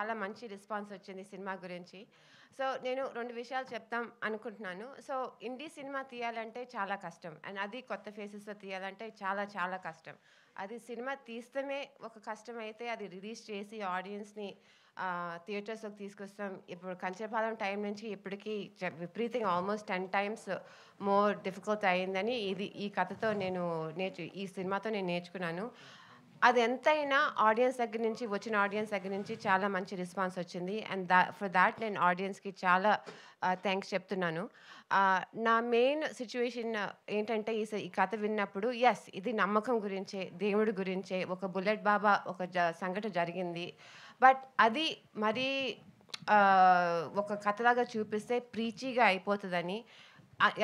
చాలా మంచి రెస్పాన్స్ వచ్చింది సినిమా గురించి. సో, నేను 2 విషయాలు చెప్దాం అనుకుంటున్నాను. సో, ఇండీ సినిమా తీయాలంటే చాలా కష్టం. అండ్ అది కొత్త ఫేసెస్‌తో తీయాలంటే చాలా చాలా కష్టం. అది సినిమా తీస్తమే ఒక కష్టమైతే అది రిలీజ్ చేసి ఆడియన్స్‌ని థియేటర్స్‌లోకి తీసుకొస్తాం. ఇప్పుడు కంచరపాలెం టైం నుంచి ఇప్పటికి విపరీతంగా ఆల్మోస్ట్ 10 టైమ్స్ మోర్ డిఫికల్ట్ అయిందని ఈ కథతో నేను ఈ సినిమాతో నేను నేర్చుకున్నాను. అది ఎంతైనా ఆడియన్స్ దగ్గర నుంచి వచ్చిన ఆడియన్స్ దగ్గర నుంచి చాలా మంచి రెస్పాన్స్ వచ్చింది. అండ్ ఫర్ దాట్ నేను ఆడియన్స్‌కి చాలా థాంక్స్ చెప్తున్నాను. నా మెయిన్ సిట్యుయేషన్ ఏంటంటే ఈ కథ విన్నప్పుడు యెస్, ఇది నమ్మకం గురించే, దేవుడి గురించే, ఒక బుల్లెట్ బాబా ఒక సంఘటన జరిగింది. బట్ అది మరీ ఒక కథలాగా చూపిస్తే ప్రీచీగా అయిపోతదని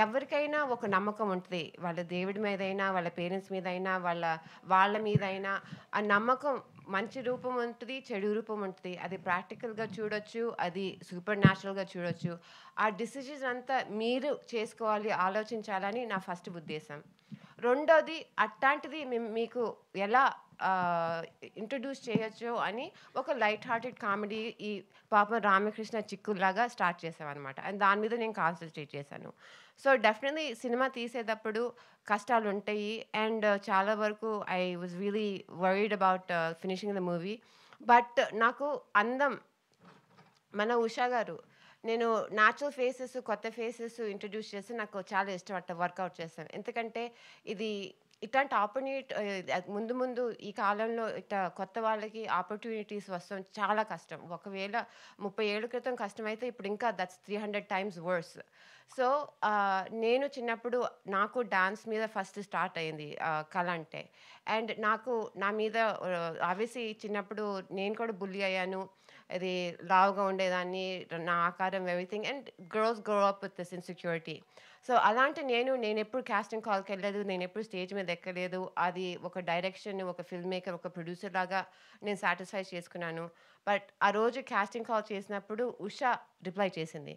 ఎవరికైనా ఒక నమ్మకం ఉంటది. వాళ్ళ దేవుడి మీదైనా, వాళ్ళ పేరెంట్స్ మీదైనా, వాళ్ళ మీదైనా ఆ నమ్మకం మంచి రూపం ఉంటది, చెడు రూపం ఉంటది. అది ప్రాక్టికల్‌గా చూడొచ్చు, అది సూపర్ న్యాచురల్‌గా చూడొచ్చు. ఆ డిసిజన్ అంతా మీరు చేసుకోవాలి, ఆలోచించాలని నా ఫస్ట్ ఉద్దేశం. రెండోది అట్టాంటిది మీకు ఎలా ఇంట్రొడ్యూస్ చేయొచ్చు అని ఒక లైట్ హార్టెడ్ కామెడీ ఈ పాపం రామకృష్ణ చిక్కుల్లాగా స్టార్ట్ చేసామనమాట. అండ్ దాని మీద నేను కాన్సంట్రేట్ చేశాను. సో, డెఫినెట్‌లీ సినిమా తీసేటప్పుడు కష్టాలుంటాయి. అండ్ చాలా వరకు I was really worried about finishing the movie. But నాకు అందం మన ఉషా గారు. నేను నేచురల్ ఫేసెస్, కొత్త ఫేసెస్ ఇంట్రొడ్యూస్ చేస్తే నాకు చాలా ఇష్టం అట్లా వర్కౌట్ చేస్తాను. ఎందుకంటే ఇది ఇట్లాంటి ముందు ముందు ఈ కాలంలో కొత్త వాళ్ళకి ఆపర్చునిటీస్ వస్తాం చాలా కష్టం. ఒకవేళ 30 ఏళ్ల క్రితం కష్టమైతే ఇప్పుడు ఇంకా దట్స్ 300 టైమ్స్ వర్స్. సో, నేను చిన్నప్పుడు నాకు డాన్స్ మీద ఫస్ట్ స్టార్ట్ అయింది కళ అంటే. అండ్ నాకు నా మీద ఆబ్వియస్లీ చిన్నప్పుడు నేను కూడా బుల్లీ అయ్యాను. అది లావుగా ఉండేదాన్ని. నా ఆకారం everything and girls grow up with this insecurity. So, అలాంటి నేనెప్పుడు కాస్టింగ్ కాల్‌కెళ్ళలేదు. నేనెప్పుడు స్టేజ్ మీద ఎక్కలేదు. అది ఒక డైరెక్షన్, ఒక ఫిల్మ్ మేకర్, ఒక ప్రొడ్యూసర్ లాగా నేను సాటిస్ఫై చేసుకున్నాను. బట్ ఆ రోజు కాస్టింగ్ కాల్ చేసినప్పుడు ఉష రిప్లై చేసింది.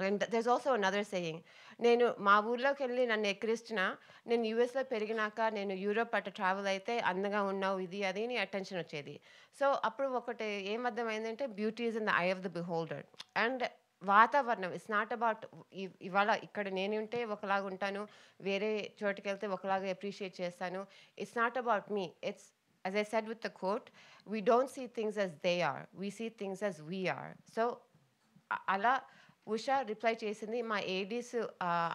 And there's also another saying. నేను మా ఊర్లోకెళ్ళి నన్ను ఎక్కిరించినా, నేను యూఎస్‌లో పెరిగినాక నేను యూరోప్ అట్లా ట్రావెల్ అయితే అందంగా ఉన్నావు ఇది అది అని అటెన్షన్ వచ్చేది. సో, అప్పుడు ఒకటి ఏం అర్థమైందంటే beauty is in the I of the beholder. And వాతావరణం ఇట్స్ నాట్ అబౌట్ ఇవాళ ఇక్కడ నేనుంటే ఒకలాగా ఉంటాను. వేరే చోటుకెళ్తే ఒకలాగా అప్రిషియేట్ చేస్తాను. It's not about me. It's as I said with the quote, "we don't see things as they are. We see things as we are." So, అలా ఉష రిప్లై చేసింది. మా ఏడీస్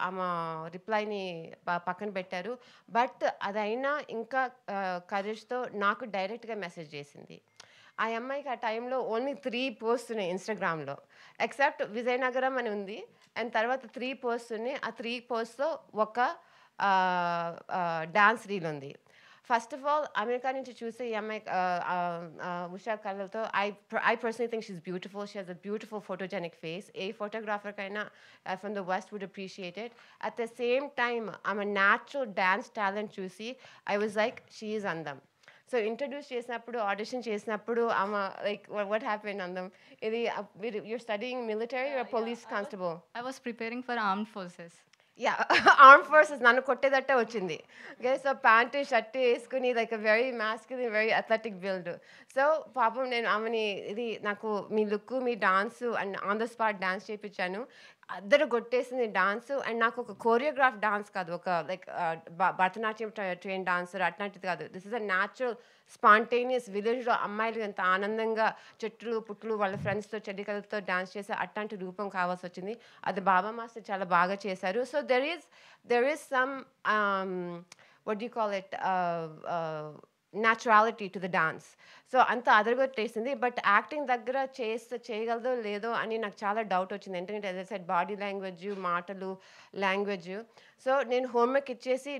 ఆమె రిప్లైని పక్కన పెట్టారు. బట్ అదైనా ఇంకా కరేజ్‌తో నాకు డైరెక్ట్‌గా మెసేజ్ చేసింది. ఆ అమ్మాయికి ఆ టైంలో ఓన్లీ 3 పోస్ట్స్ ఉన్నాయి ఇన్‌స్టాగ్రామ్‌లో. ఎక్సెప్ట్ విజయనగరం అని ఉంది. అండ్ తర్వాత 3 పోస్ట్స్ ఉన్నాయి. ఆ 3 పోస్ట్స్‌లో ఒక డాన్స్ రీల్ ఉంది. ఫస్ట్ ఆఫ్ ఆల్ అమెరికా నుంచి చూసి ఈ అమ్మాయి ఉషా కళ్ళతో I personally think she is beautiful. She has a beautiful photogenic face. ఏ ఫోటోగ్రాఫర్‌కైనా from the west would appreciate it. At the same time ఆమె న్యాచురల్ డాన్స్ టాలెంట్ చూసి I was like she is అందం. సో, ఇంట్రొడ్యూస్ చేసినప్పుడు, audition చేసినప్పుడు ఆమె like what happened అందం? ఇది your studying military or police constable? I was preparing for armed forces. Yeah! Armed forces నన్ను కొట్టేదట్టే వచ్చింది. ఓకే. సో, ప్యాంటు, షర్ట్ యేసుకొని like a very masculine, very athletic build. So, పాపం నేను ఆమెని నాకు మీ లుక్కు, మీ dance and on the spot dance చేపిచ్చాను. అద్దర గొట్టేసింది డాన్సు. అండ్ నాకొక కోరియోగ్రాఫ్ డాన్స్ కాదు. ఒక లైక్ భరతనాట్యం ట్రైన్డ్ డాన్సర్ అట్లాంటిది కాదు. This is a natural spontaneous విలేజ్‌లో అమ్మాయిలు ఎంత ఆనందంగా చెట్లు, పుట్లు వాళ్ళ ఫ్రెండ్స్‌తో చెలికలతో డాన్స్ చేసే అట్లాంటి రూపం కావాల్సొచ్చింది. అది బాబా మాస్టర్ చాలా బాగా చేశారు. So, there is some what do you call it? Naturality to the dance. So, అంత అదరగొట్టేసింది. బట్ యాక్టింగ్ దగ్గర చేయగలదో లేదో అని నాకు చాలా డౌట్ వచ్చింది. ఎందుకంటే as I said body language, మాటలు, లాంగ్వేజ్. సో, నేను హోంవర్క్ ఇచ్చేసి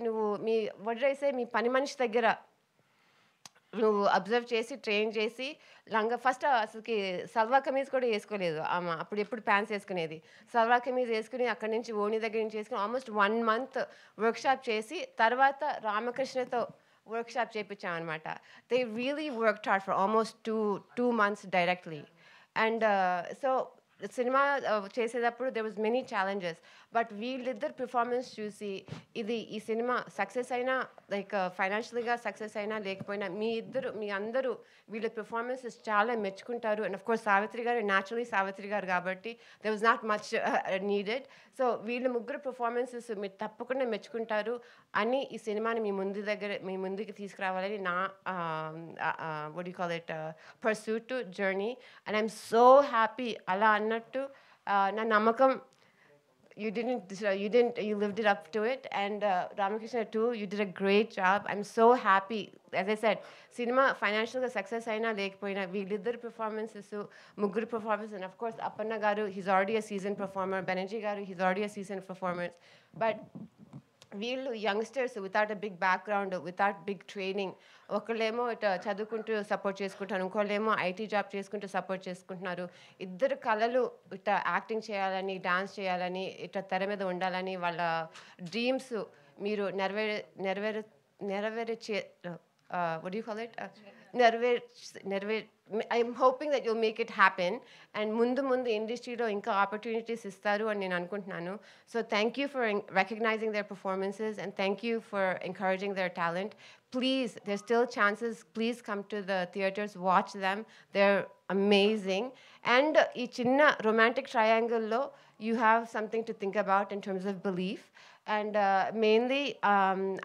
మీ పని మనిషి దగ్గర నువ్వు అబ్జర్వ్ చేసి, ట్రైన్ చేసి ఫస్ట్ అసలకి సల్వార్ కమీజ్ కూడా యేసుకోలేదు ఆమె. అప్పుడెప్పుడు ప్యాంట్స్ యేసుకునేది. సల్వార్ కమీజ్ యేసుకొని అక్కడి నుంచి ఓణి దగ్గర నుంచి యేసుకొని ఆల్మోస్ట్ 1 మంత్ వర్క్‌షాప్ చేసి తర్వాత రామకృష్ణతో వర్క్‌షాప్ చేపిచ్చామనమాట. They really worked hard for almost 2 months directly. And so, cinema చేసేటప్పుడు there was many challenges, but వీళ్ళిద్దరు పెర్ఫార్మెన్స్ చూసి ఈ సినిమా సక్సెస్ అయినా లైక్ ఫైనాన్షియల్గా సక్సెస్ అయినా లేకపోయినా మీ అందరూ వీళ్ళ పెర్ఫార్మెన్సెస్ చాలా మెచ్చుకుంటారు. అండ్ ఆఫ్ కోర్స్ సావిత్రి గారు న్యాచురలీ సావిత్రి గారు కాబట్టి there was not much needed. So వీళ్ళ ముగ్గురు పెర్ఫార్మెన్సెస్ మీరు తప్పకుండా మెచ్చుకుంటారు అని ఈ సినిమాని మీ ముందుకి తీసుకురావాలని నా what do you call it pursuit to journey. And I'm so happy అలా అన్నట్టు నా నమ్మకం you lived it up to it. And Ramakrishna too, you did a great job. I'm so happy. As I said, cinema financial success aina lekpoina veelliddar performances mugguru performances, and of course Appanna garu, he's already a seasoned performer. Banerjee garu, he's already a seasoned performer. But వీళ్ళు youngsters without a big background, without big training, ఒకళ్ళేమో ఇట్లా చదువుకుంటూ support చేసుకుంటారు, ఇంకోళ్ళేమో IT job చేసుకుంటూ support చేసుకుంటున్నారు. ఇద్దరు కళలు ఇట్లా యాక్టింగ్ చేయాలని, డాన్స్ చేయాలని, ఇట్లా తెర మీద ఉండాలని వాళ్ళ డ్రీమ్స్ మీరు నెరవేర్చే what do you call it? I'm hoping that you'll make it happen. And mundu industry-lo inka opportunities istaru ani nenu anukuntunnanu. So thank you for recognizing their performances, and thank you for encouraging their talent. Please, there's still chances. Please come to the theaters, watch them. They're amazing. And ee chinna romantic triangle lo you have something to think about in terms of belief. And mainly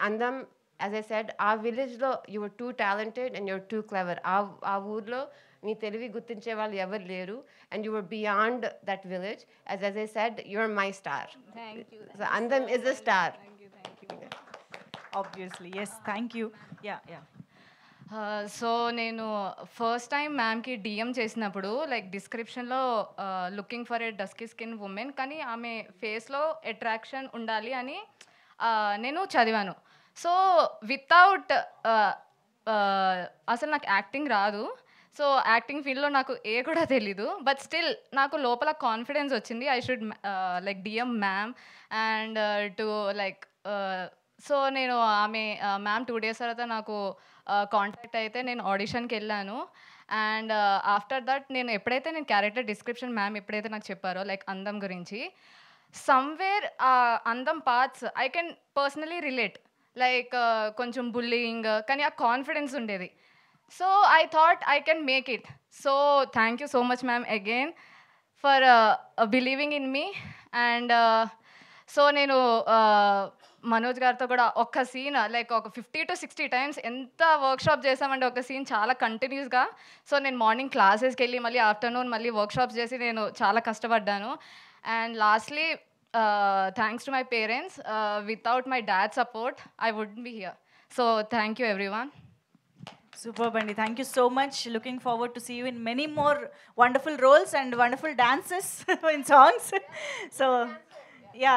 Andam, as I said, our village lo you were too talented and you're too clever. Our ఊర్లో నీ తెలివి గుర్తించే వాళ్ళు ఎవరు లేరు, and you were beyond that village. As I said, you're my star. Thank you. So Andam is a star. Thank you. Obviously, yes. Thank you. Yeah. So నేను first time మ్యామ్కి DM చేసినప్పుడు like డిస్క్రిప్షన్లో looking for a dusky skin women, కానీ ఆమె ఫేస్లో attraction ఉండాలి అని నేను చదివాను. సో వితౌట్ అసలు నాకు యాక్టింగ్ రాదు. సో యాక్టింగ్ ఫీల్డ్లో నాకు కూడా తెలీదు. బట్ స్టిల్ నాకు లోపల కాన్ఫిడెన్స్ వచ్చింది. I should like DM ma'am and to like so నేను ఆమె మ్యామ్ 2 days తర్వాత నాకు కాంటాక్ట్ అయితే నేను ఆడిషన్కి వెళ్ళాను. అండ్ ఆఫ్టర్ దట్ నేను క్యారెక్టర్ డిస్క్రిప్షన్ మ్యామ్ ఎప్పుడైతే నాకు చెప్పారో లైక్ అందం గురించి, సమ్వేర్ అందం parts I can personally relate, like కొంచెం బుల్లింగ్, కానీ ఆ కాన్ఫిడెన్స్ ఉండేది. So I thought I can make it. So thank you so much ma'am again for believing in me. And so నేను మనోజ్ గారితో కూడా ఒక సీన్ లైక్ ఒక 50 to 60 times ఎంత వర్క్షాప్ చేసామంటే ఒక సీన్ చాలా కంటిన్యూస్గా. సో నేను మార్నింగ్ క్లాసెస్కి వెళ్ళి మళ్ళీ ఆఫ్టర్నూన్ మళ్ళీ వర్క్షాప్స్ చేసి నేను చాలా కష్టపడ్డాను. And lastly thanks to my parents. Without my dad's support, I wouldn't be here. So thank you everyone. Superb, Andy. Thank you so much. Looking forward to see you in many more wonderful roles and wonderful dances in songs. So, yeah.